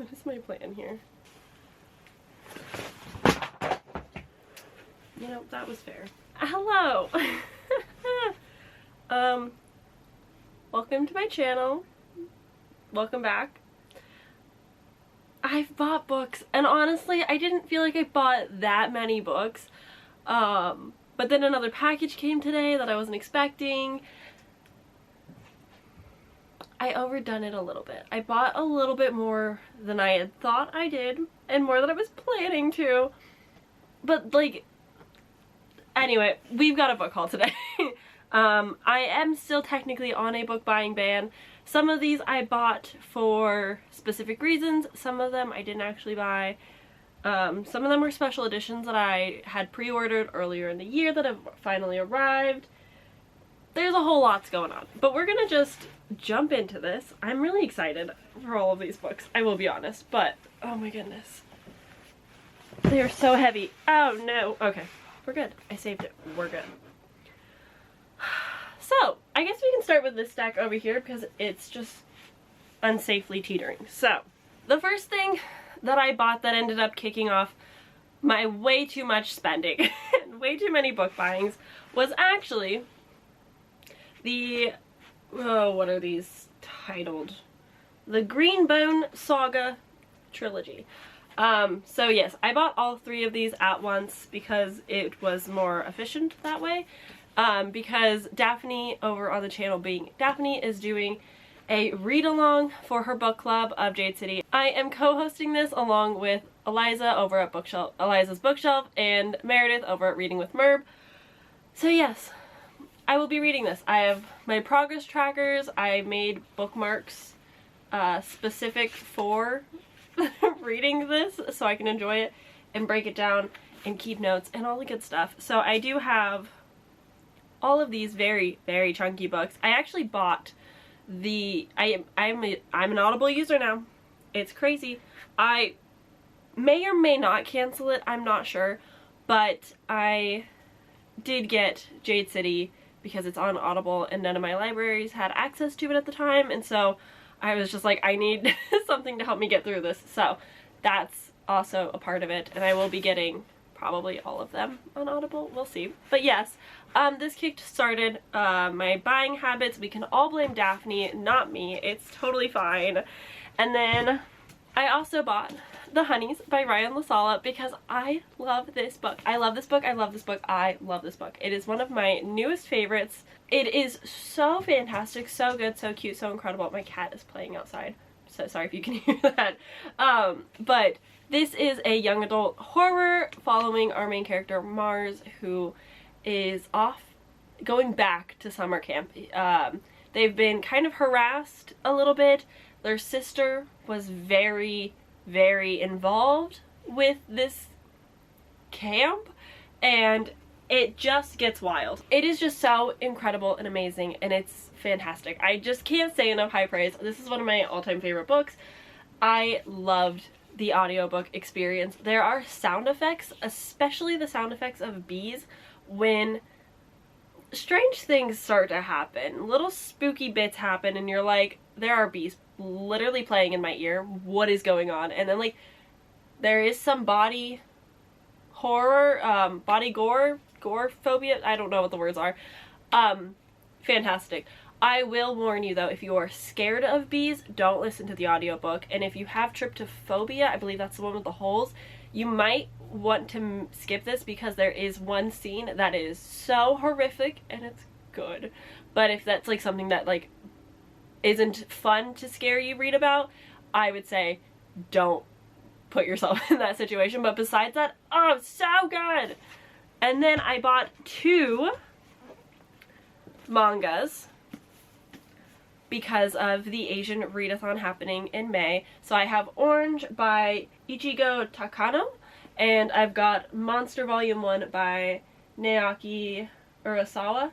What is my plan here? You know, that was fair. Hello! Welcome to my channel. Welcome back. I've bought books, and honestly, I didn't feel like I bought that many books. But then another package came today that I wasn't expecting. I overdone it a little bit. I bought a little bit more than I had thought I did, and more than I was planning to. But like, anyway, we've got a book haul today. I am still technically on a book buying ban. Some of these I bought for specific reasons. Some of them I didn't actually buy. Some of them were special editions that I had pre-ordered earlier in the year that have finally arrived. There's a whole lot going on, but we're gonna just jump into this. I'm really excited for all of these books, I will be honest, but oh my goodness. They are so heavy. Oh no. Okay, we're good. I saved it. We're good. So, I guess we can start with this stack over here because it's just unsafely teetering. So, the first thing that I bought that ended up kicking off my way too much spending and way too many book buyings was actually the, oh, what are these titled? The Greenbone Saga trilogy. So yes, I bought all three of these at once because it was more efficient that way. Because Daphne over on the channel Being Daphne is doing a read-along for her book club of Jade City. I am co-hosting this along with Eliza over at Eliza's Bookshelf and Meredith over at Reading with Merb. So yes, I will be reading this. I have my progress trackers. I made bookmarks specific for reading this so I can enjoy it and break it down and keep notes and all the good stuff. So I do have all of these very, very chunky books. I actually bought the, I'm an Audible user now. It's crazy. I may or may not cancel it, I'm not sure, but I did get Jade City because it's on Audible and none of my libraries had access to it at the time, and so I was just like, I need something to help me get through this. So that's also a part of it, and I will be getting probably all of them on Audible. We'll see. But yes, this kicked started my buying habits. We can all blame Daphne, not me. It's totally fine. And then I also bought The Honeys by Ryan LaSala because I love this book. I love this book. I love this book. I love this book. It is one of my newest favorites. It is so fantastic, so good, so cute, so incredible. My cat is playing outside, so sorry if you can hear that. But this is a young adult horror following our main character Mars, who is off going back to summer camp. They've been kind of harassed a little bit. Their sister was very, very involved with this camp, and it just gets wild. It is just so incredible and amazing, and it's fantastic. I just can't say enough high praise. This is one of my all-time favorite books. I loved the audiobook experience. There are sound effects, especially the sound effects of bees, when strange things start to happen. Little spooky bits happen and you're like, there are bees literally playing in my ear. What is going on? And then like, there is some body horror, body gore phobia. I don't know what the words are. Fantastic. I will warn you though, if you are scared of bees, don't listen to the audiobook. And if you have tryptophobia, I believe that's the one with the holes, you might want to skip this because there is one scene that is so horrific and it's good. But if that's like something that like isn't fun to scare you read about, I would say don't put yourself in that situation. But besides that, oh, so good. And then I bought 2 mangas because of the Asian readathon happening in May. So I have Orange by Ichigo Takano, and I've got Monster Volume 1 by Naoki Urasawa,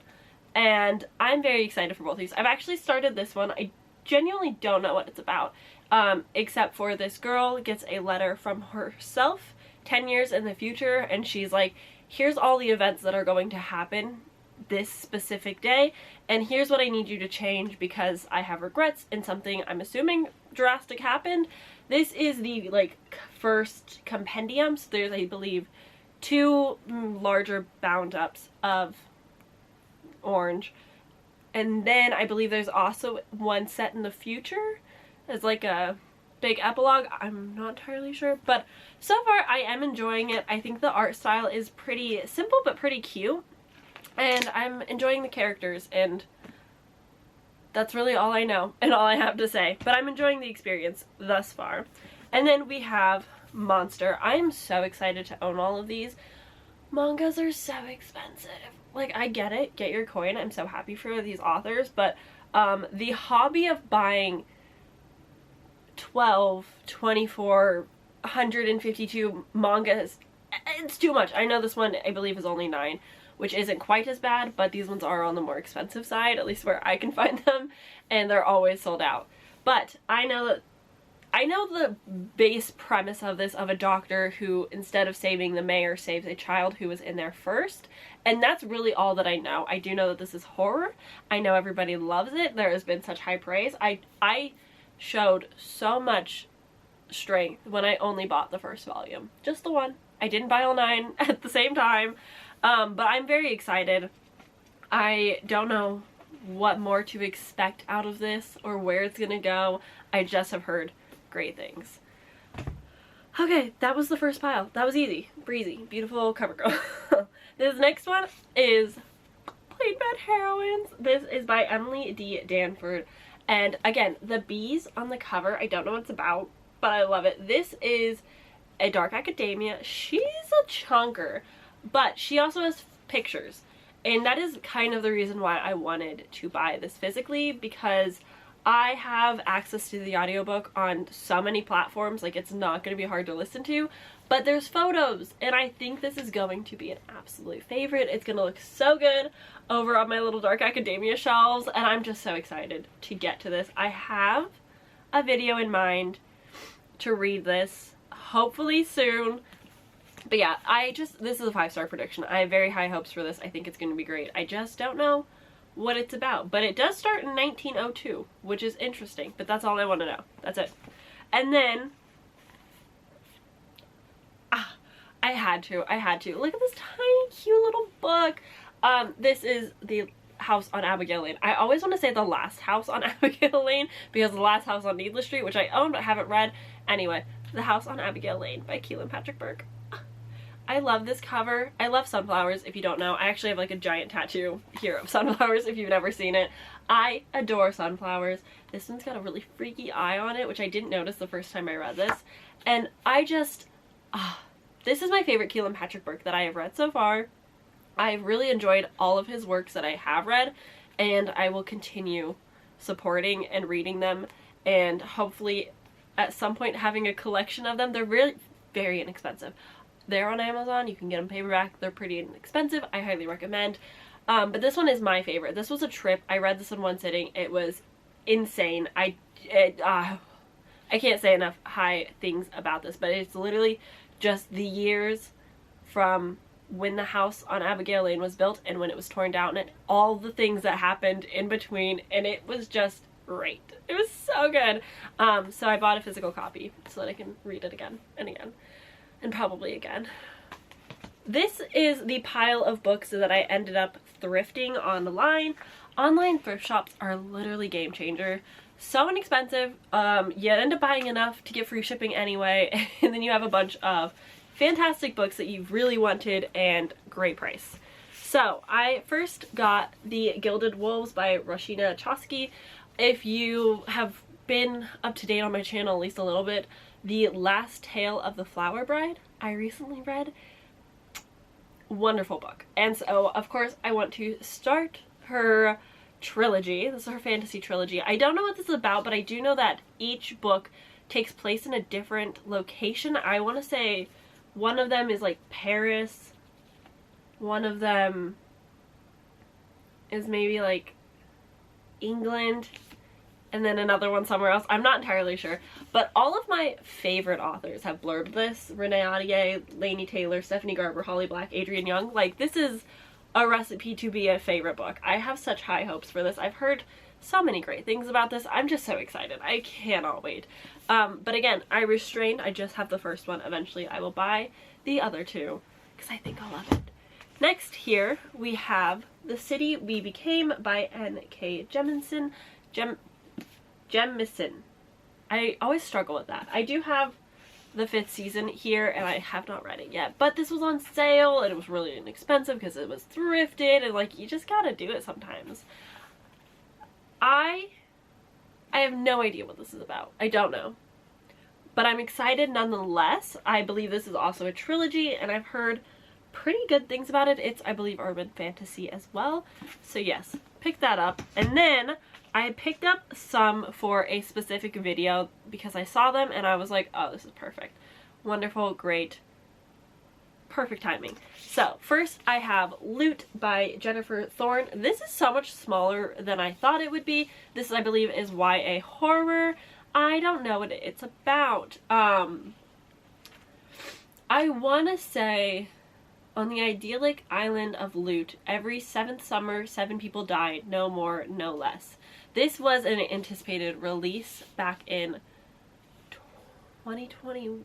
and I'm very excited for both of these. I've actually started this one. I genuinely don't know what it's about, except for this girl gets a letter from herself 10 years in the future, and she's like, here's all the events that are going to happen this specific day, and here's what I need you to change because I have regrets and something I'm assuming drastic happened. This is the like first compendium, so there's, I believe, 2 larger bound ups of orange, and then I believe there's also one set in the future as like a big epilogue. I'm not entirely sure, but so far I am enjoying it. I think the art style is pretty simple but pretty cute, and I'm enjoying the characters, and that's really all I know and all I have to say, but I'm enjoying the experience thus far. And then we have Monster. I'm so excited to own all of these. Mangas are so expensive. Like, I get it, get your coin, I'm so happy for these authors, but the hobby of buying 12, 24, 152 mangas, it's too much. I know this one, I believe, is only 9, which isn't quite as bad, but these ones are on the more expensive side, at least where I can find them, and they're always sold out. But I know the base premise of this, of a doctor who, instead of saving the mayor, saves a child who was in there first, and that's really all that I know. I do know that this is horror. I know everybody loves it. There has been such high praise. I showed so much strength when I only bought the first volume. Just the one. I didn't buy all 9 at the same time, but I'm very excited. I don't know what more to expect out of this or where it's gonna go. I just have heard great things. Okay, that was the first pile. That was easy, breezy, beautiful cover girl. This next one is Plain Bad Heroines. This is by Emily D. Danford. And again, the bees on the cover, I don't know what it's about, but I love it. This is a dark academia. She's a chunker, but she also has pictures. And that is kind of the reason why I wanted to buy this physically, because I have access to the audiobook on so many platforms, like it's not going to be hard to listen to, but there's photos, and I think this is going to be an absolute favorite. It's going to look so good over on my little Dark Academia shelves, and I'm just so excited to get to this. I have a video in mind to read this, hopefully soon, but yeah, this is a 5-star prediction. I have very high hopes for this. I think it's going to be great. I just don't know what it's about, but it does start in 1902, which is interesting, but that's all I want to know. That's it. And then I had to look at this tiny cute little book. This is The House on Abigail Lane. I always want to say The Last House on Abigail Lane because The Last House on Needless Street, which I own but haven't read. Anyway, The House on Abigail Lane by Keelan Patrick Burke. I love this cover. I love sunflowers, if you don't know. I actually have like a giant tattoo here of sunflowers if you've never seen it. I adore sunflowers. This one's got a really freaky eye on it, which I didn't notice the first time I read this. And I just, this is my favorite Keelan Patrick Burke that I have read so far. I've really enjoyed all of his works that I have read, and I will continue supporting and reading them, and hopefully at some point having a collection of them. They're really very inexpensive. They're on Amazon. You can get them paperback. They're pretty inexpensive. I highly recommend. But this one is my favorite. This was a trip. I read this in one sitting. It was insane. I can't say enough high things about this, but it's literally just the years from when the house on Abigail Lane was built and when it was torn down, and all the things that happened in between, and it was just great. It was so good. So I bought a physical copy so that I can read it again and again. And probably again. This is the pile of books that I ended up thrifting online. Online thrift shops are literally game changer. So inexpensive. You end up buying enough to get free shipping anyway, and then you have a bunch of fantastic books that you've really wanted and great price. So I first got The Gilded Wolves by Roshina Chosky. If you have been up to date on my channel at least a little bit, The Last Tale of the Flower Bride, I recently read. Wonderful book. And so, of course, I want to start her trilogy. This is her fantasy trilogy. I don't know what this is about, but I do know that each book takes place in a different location. I want to say one of them is like Paris. One of them is maybe like England. And then another one somewhere else. I'm not entirely sure. But all of my favorite authors have blurbed this. Renee Ahdieh, Laini Taylor, Stephanie Garber, Holly Black, Adrienne Young. Like, this is a recipe to be a favorite book. I have such high hopes for this. I've heard so many great things about this. I'm just so excited. I cannot wait. But again, I restrained. I just have the first one. Eventually I will buy the other two because I think I'll love it. Next here we have The City We Became by N.K. Jemisin. Jemisin. I always struggle with that. I do have the 5th season here and I have not read it yet, but this was on sale and it was really inexpensive because it was thrifted, and like, you just gotta do it sometimes. I have no idea what this is about. I don't know. But I'm excited nonetheless. I believe this is also a trilogy and I've heard pretty good things about it. It's, I believe, urban fantasy as well. So yes, pick that up. And then I picked up some for a specific video because I saw them and I was like, oh, this is perfect. Wonderful, great, perfect timing. So first I have Loot by Jennifer Thorne. This is so much smaller than I thought it would be. This, I believe, is YA horror. I don't know what it's about. I want to say, on the idyllic island of Loot, every 7th summer, 7 people died, no more, no less. This was an anticipated release back in 2021?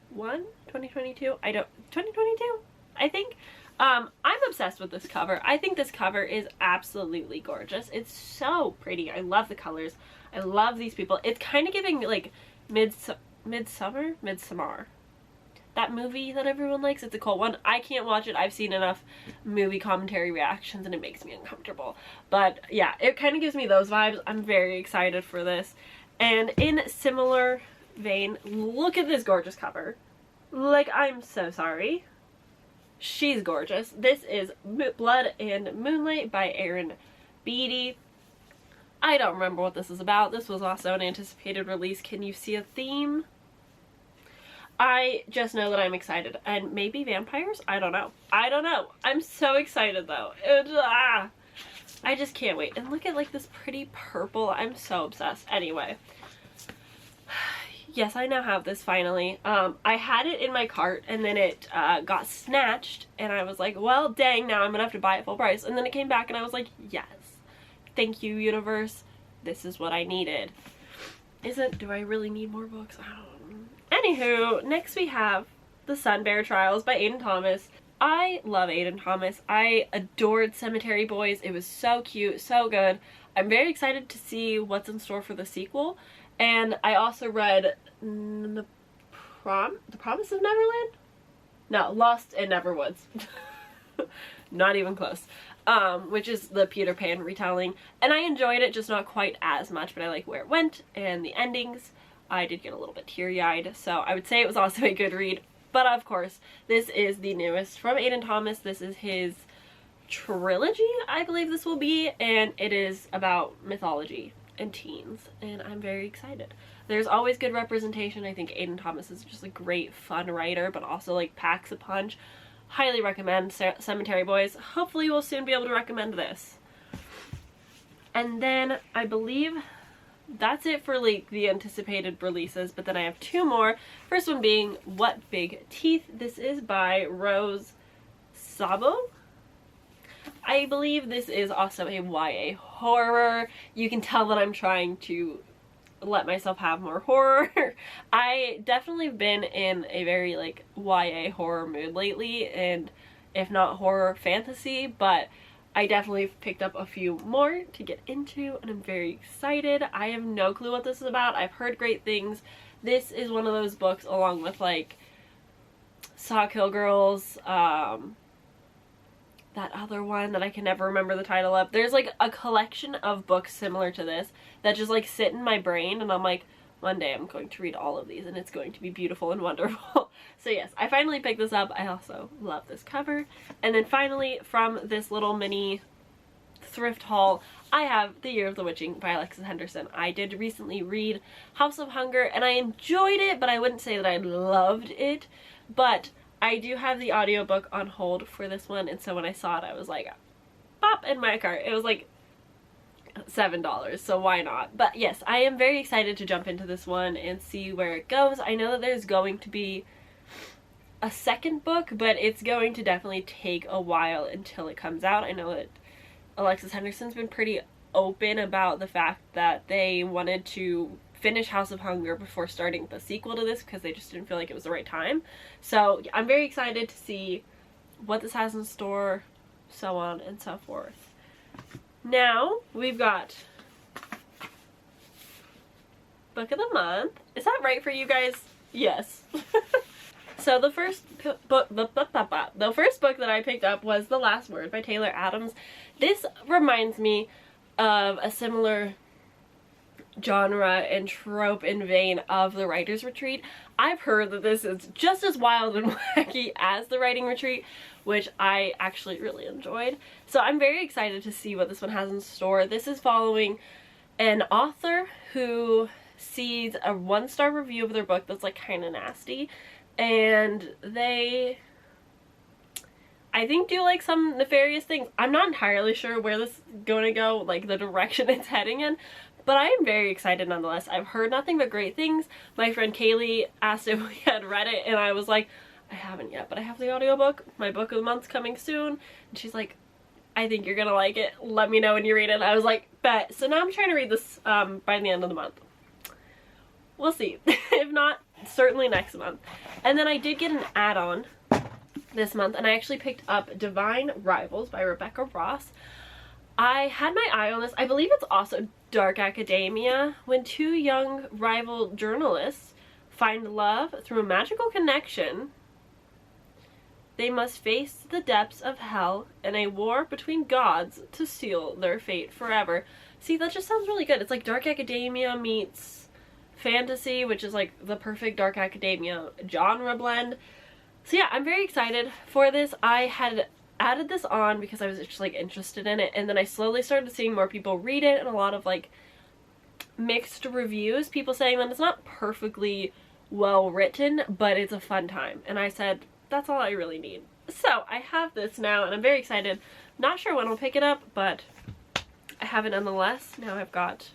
2022? 2022? I think. I'm obsessed with this cover. I think this cover is absolutely gorgeous. It's so pretty. I love the colors. I love these people. It's kind of giving like Midsommar? That movie that everyone likes. It's a cool one. I can't watch it. I've seen enough movie commentary reactions and it makes me uncomfortable. But yeah, it kind of gives me those vibes. I'm very excited for this. And in similar vein, look at this gorgeous cover. Like, I'm so sorry. She's gorgeous. This is Blood and Moonlight by Erin Beatty. I don't remember what this is about. This was also an anticipated release. Can you see a theme? I just know that I'm excited. And maybe vampires? I don't know. I don't know. I'm so excited though. I just can't wait. And look at like this pretty purple. I'm so obsessed. Anyway. Yes, I now have this finally. I had it in my cart and then it got snatched and I was like, well, dang, now I'm gonna have to buy it full price. And then it came back and I was like, yes. Thank you, universe. This is what I needed. Do I really need more books? I don't know. Anywho, next we have The Sun Bear Trials by Aiden Thomas. I love Aiden Thomas. I adored Cemetery Boys. It was so cute, so good. I'm very excited to see what's in store for the sequel. And I also read The Promise of Neverland? No, Lost in Neverwoods. Not even close. Which is the Peter Pan retelling. And I enjoyed it, just not quite as much, but I like where it went and the endings. I did get a little bit teary-eyed, so I would say it was also a good read. But of course, this is the newest from Aiden Thomas. This is his trilogy, I believe this will be, and it is about mythology and teens, and I'm very excited. There's always good representation. I think Aiden Thomas is just a great, fun writer, but also like packs a punch. Highly recommend Cemetery Boys. Hopefully we'll soon be able to recommend this. And then I believe that's it for like the anticipated releases, but then I have 2 more. First one being What Big Teeth. This is by Rose Sabo. I believe this is also a YA horror. You can tell that I'm trying to let myself have more horror. I definitely have been in a very like YA horror mood lately, and if not horror, fantasy, but I definitely picked up a few more to get into and I'm very excited. I have no clue what this is about. I've heard great things. This is one of those books along with like Sawkill Girls, that other one that I can never remember the title of. There's like a collection of books similar to this that just like sit in my brain and I'm like, one day I'm going to read all of these and it's going to be beautiful and wonderful. So yes, I finally picked this up. I also love this cover. And then finally, from this little mini thrift haul, I have The Year of the Witching by Alexis Henderson. I did recently read House of Hunger and I enjoyed it, but I wouldn't say that I loved it. But I do have the audiobook on hold for this one, and so when I saw it I was like, pop in my cart. It was like $7, so why not? But yes, I am very excited to jump into this one and see where it goes. I know that there's going to be a second book, but it's going to definitely take a while until it comes out. I know that Alexis Henderson's been pretty open about the fact that they wanted to finish House of Hunger before starting the sequel to this because they just didn't feel like it was the right time. So I'm very excited to see what this has in store, so on and so forth. Now we've got book of the month. Is that right for you guys? Yes. So the first book that I picked up was The Last Word by Taylor Adams. This reminds me of a similar genre and trope and vein of The Writer's Retreat. I've heard that this is just as wild and wacky as The Writing Retreat, which I actually really enjoyed. So I'm very excited to see what this one has in store. This is following an author who sees a 1-star review of their book that's like kind of nasty, and they, I think, do like some nefarious things. I'm not entirely sure where this is going to go, like the direction it's heading in, but I am very excited nonetheless. I've heard nothing but great things. My friend Kaylee asked if we had read it, and I was like, I haven't yet, but I have the audiobook. My book of the month's coming soon. And she's like, I think you're gonna like it. Let me know when you read it. And I was like, bet. So now I'm trying to read this by the end of the month. We'll see. If not, certainly next month. And then I did get an add-on this month, and I actually picked up Divine Rivals by Rebecca Ross. I had my eye on this. I believe it's also dark academia. When two young rival journalists find love through a magical connection, they must face the depths of hell and a war between gods to seal their fate forever. See, that just sounds really good. It's like dark academia meets fantasy, which is like the perfect dark academia genre blend. So yeah, I'm very excited for this. I had added this on because I was just like interested in it, and then I slowly started seeing more people read it and a lot of like mixed reviews, people saying that it's not perfectly well written, but it's a fun time, and I said that's all I really need. So I have this now, and I'm very excited. Not sure when I'll pick it up, but I have it nonetheless. Now I've got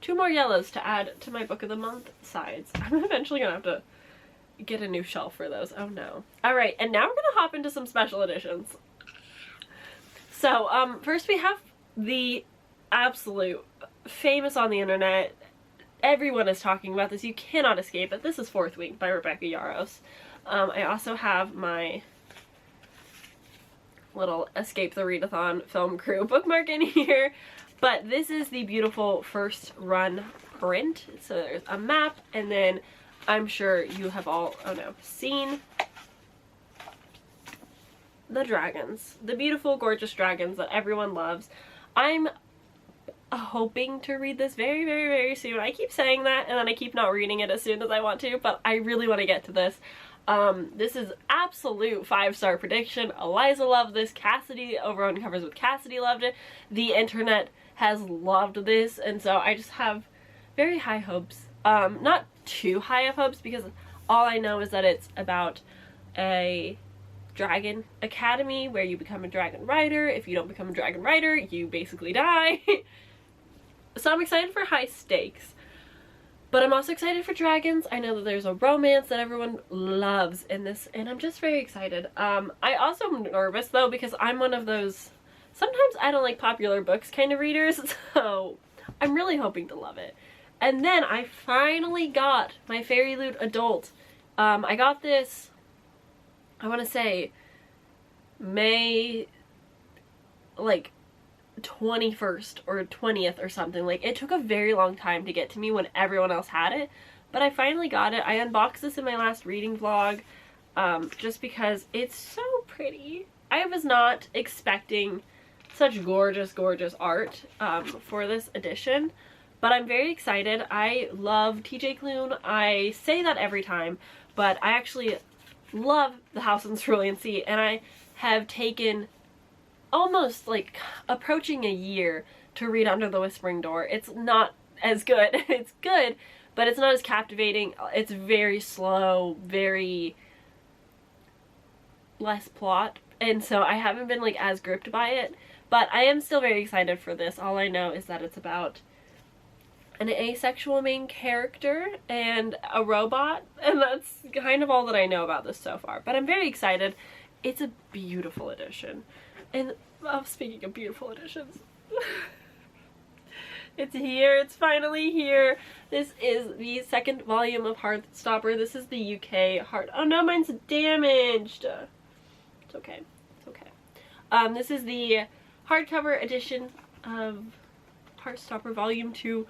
2 more yellows to add to my book of the month sides. I'm eventually gonna have to get a new shelf for those. Oh no. Alright, and now we're gonna hop into some special editions. So, first we have the absolute famous on the internet, everyone is talking about this, you cannot escape it. This is Fourth Week by Rebecca Yarros. I also have my little Escape the Readathon film crew bookmark in here. But this is the beautiful first run print. So there's a map, and then I'm sure you have all, oh no, seen the dragons. The beautiful, gorgeous dragons that everyone loves. I'm hoping to read this very, very, very soon. I keep saying that, and then I keep not reading it as soon as I want to, but I really want to get to this. This is absolute 5-star prediction. Eliza loved this. Cassidy over on Covers with Cassidy loved it. The internet has loved this, and so I just have very high hopes. Not too high of hopes, because all I know is that it's about a dragon academy where you become a dragon rider. If you don't become a dragon rider, you basically die. So I'm excited for high stakes. But I'm also excited for dragons. I know that there's a romance that everyone loves in this, and I'm just very excited. I also am nervous though, because I'm one of those, sometimes I don't like popular books kind of readers, so I'm really hoping to love it. And then I finally got my Fairy Loot Adult. I got this, I want to say, May, like, 21st or 20th or something. Like, it took a very long time to get to me when everyone else had it, but I finally got it. I unboxed this in my last reading vlog, just because it's so pretty. I was not expecting such gorgeous, gorgeous art for this edition, but I'm very excited. I love TJ Klune. I say that every time, but I actually love The House in Cerulean Sea, and I have taken almost like approaching a year to read Under the Whispering Door. It's not as good. It's good, but it's not as captivating. It's very slow, very less plot, and so I haven't been like as gripped by it, but I am still very excited for this. All I know is that it's about an asexual main character and a robot, and that's kind of all that I know about this so far. But I'm very excited. It's a beautiful edition. And speaking of beautiful editions, it's here. It's finally here. This is the second volume of Heartstopper. This is the UK Heart. Oh no, mine's damaged. It's okay. It's okay. This is the hardcover edition of Heartstopper Volume 2.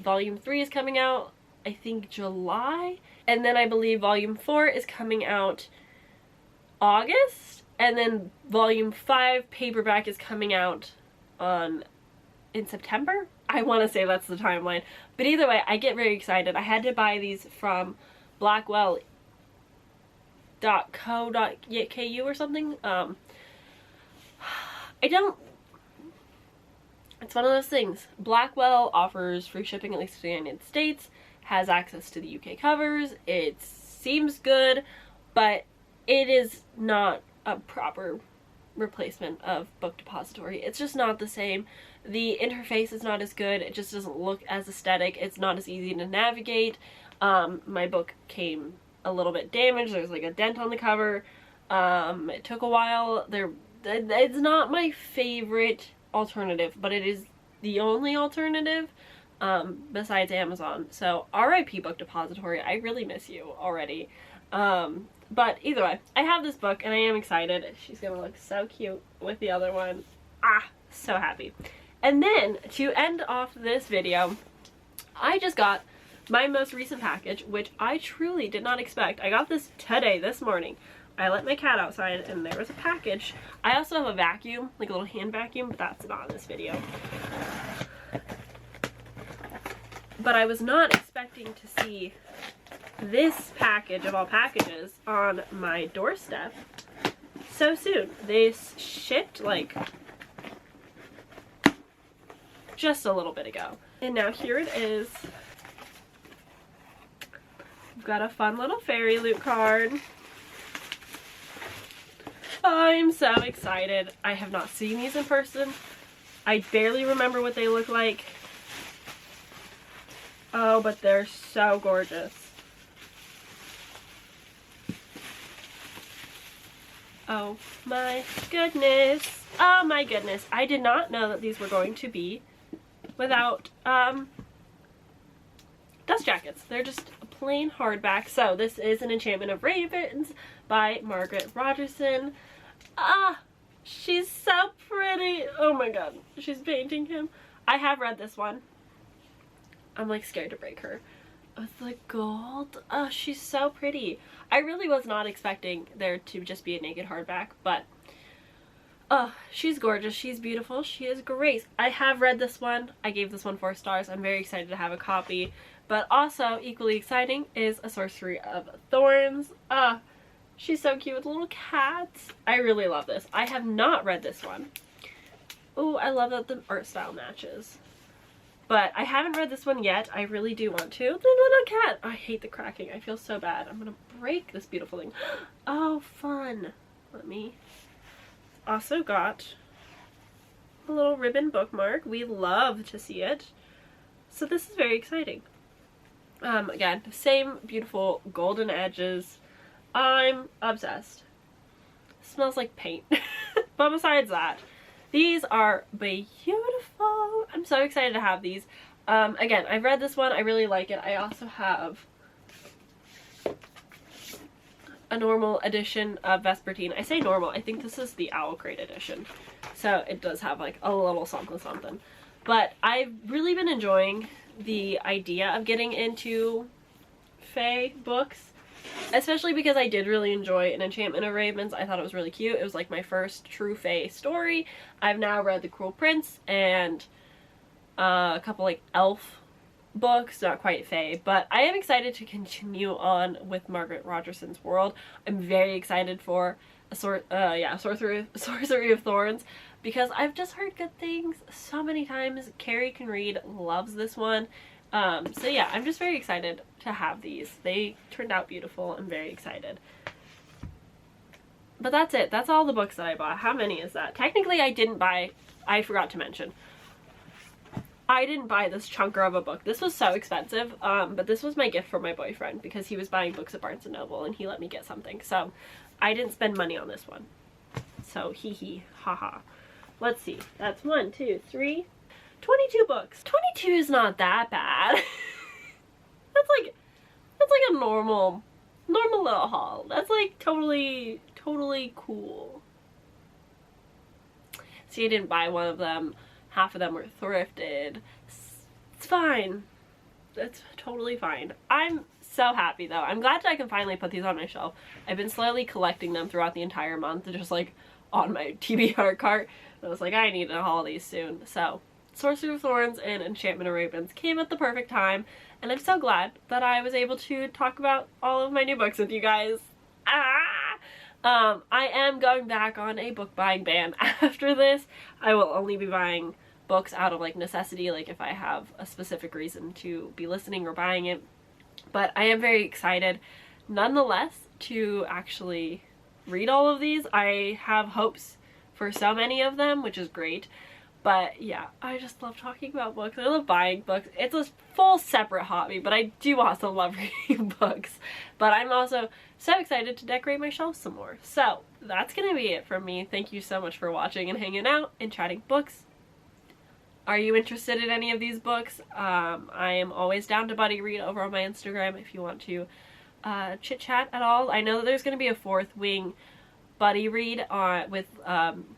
Volume 3 is coming out, I think, July. And then I believe Volume 4 is coming out August. And then Volume 5 paperback is coming out in September. I want to say that's the timeline. But either way, I get very excited. I had to buy these from blackwell.co.ku or something. It's one of those things. Blackwell offers free shipping, at least to the United States, has access to the UK covers. It seems good, but it is not a proper replacement of Book Depository. It's just not the same. The interface is not as good. It just doesn't look as aesthetic. It's not as easy to navigate. My book came a little bit damaged. There's like a dent on the cover. It took a while. It's not my favorite alternative, but it is the only alternative besides Amazon. So RIP Book Depository, I really miss you already. But either way, I have this book and I am excited. She's gonna look so cute with the other one. So happy. And then to end off this video, I just got my most recent package, which I truly did not expect. I got this today, this morning. I let my cat outside and there was a package. I also have a vacuum, like a little hand vacuum, but that's not in this video. But I was not expecting to see this package of all packages on my doorstep so soon. They shipped like just a little bit ago. And now here it is. We've got a fun little fairy loot card. I'm so excited. I have not seen these in person. I barely remember what they look like. Oh, but they're so gorgeous. Oh my goodness. Oh my goodness. I did not know that these were going to be without dust jackets. They're just a plain hardback. So this is An Enchantment of Ravens by Margaret Rogerson. She's so pretty. Oh my god, she's painting him. I have read this one. I'm like scared to break her. With the gold. Oh, she's so pretty. I really was not expecting there to just be a naked hardback, but she's gorgeous. She's beautiful. She is great. I have read this one. I gave this one 4 stars. I'm very excited to have a copy. But also equally exciting is A Sorcery of Thorns. She's so cute with little cats. I really love this. I have not read this one. Oh, I love that the art style matches. But I haven't read this one yet. I really do want to. The little cat. I hate the cracking. I feel so bad. I'm going to break this beautiful thing. Oh, fun. Let me. Also got a little ribbon bookmark. We love to see it. So this is very exciting. Again, same beautiful golden edges. I'm obsessed. Smells like paint. But besides that, these are beautiful. I'm so excited to have these. Again, I've read this one. I really like it. I also have a normal edition of Vespertine. I say normal. I think this is the Owl Crate edition. So it does have like a little something something. But I've really been enjoying the idea of getting into fae books. Especially because I did really enjoy An Enchantment of Ravens. I thought it was really cute. It was like my first true fae story. I've now read The Cruel Prince and a couple like elf books, not quite fae, but I am excited to continue on with Margaret Rogerson's world. I'm very excited for Sorcery of Thorns because I've just heard good things so many times. Carrie can read, loves this one. So yeah, I'm just very excited to have these. They turned out beautiful. I'm very excited. But that's it. That's all the books that I bought. How many is that? Technically I didn't buy, I forgot to mention. I didn't buy this chunker of a book. This was so expensive, but this was my gift for my boyfriend because he was buying books at Barnes & Noble and he let me get something. So I didn't spend money on this one. So hee hee, haha. Let's see. That's 1, 2, 3, 22 books. 22 is not that bad. That's like a normal little haul. That's like totally cool. See, I didn't buy one of them. Half of them were thrifted. It's fine. It's totally fine. I'm so happy though. I'm glad that I can finally put these on my shelf. I've been slowly collecting them throughout the entire month, just like on my TBR cart. I was like, I need to haul these soon. So Sorcerer of Thorns and Enchantment of Ravens came at the perfect time, and I'm so glad that I was able to talk about all of my new books with you guys. I am going back on a book buying ban after this. I will only be buying books out of like necessity, like if I have a specific reason to be listening or buying it. But I am very excited nonetheless to actually read all of these. I have hopes for so many of them, which is great. But yeah, I just love talking about books. I love buying books. It's a full separate hobby, but I do also love reading books. But I'm also so excited to decorate my shelf some more. So that's gonna be it from me. Thank you so much for watching and hanging out and chatting books. Are you interested in any of these books? I am always down to buddy read over on my Instagram if you want to chit chat at all. I know that there's gonna be a Fourth Wing buddy read with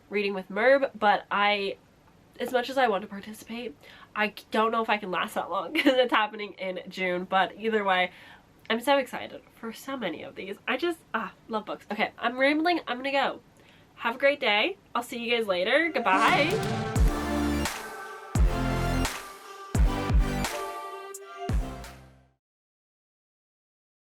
reading with Merb, but as much as I want to participate, I don't know if I can last that long because it's happening in June. But either way, I'm so excited for so many of these. I just love books. Okay, I'm rambling. I'm gonna go. Have a great day. I'll see you guys later. Goodbye.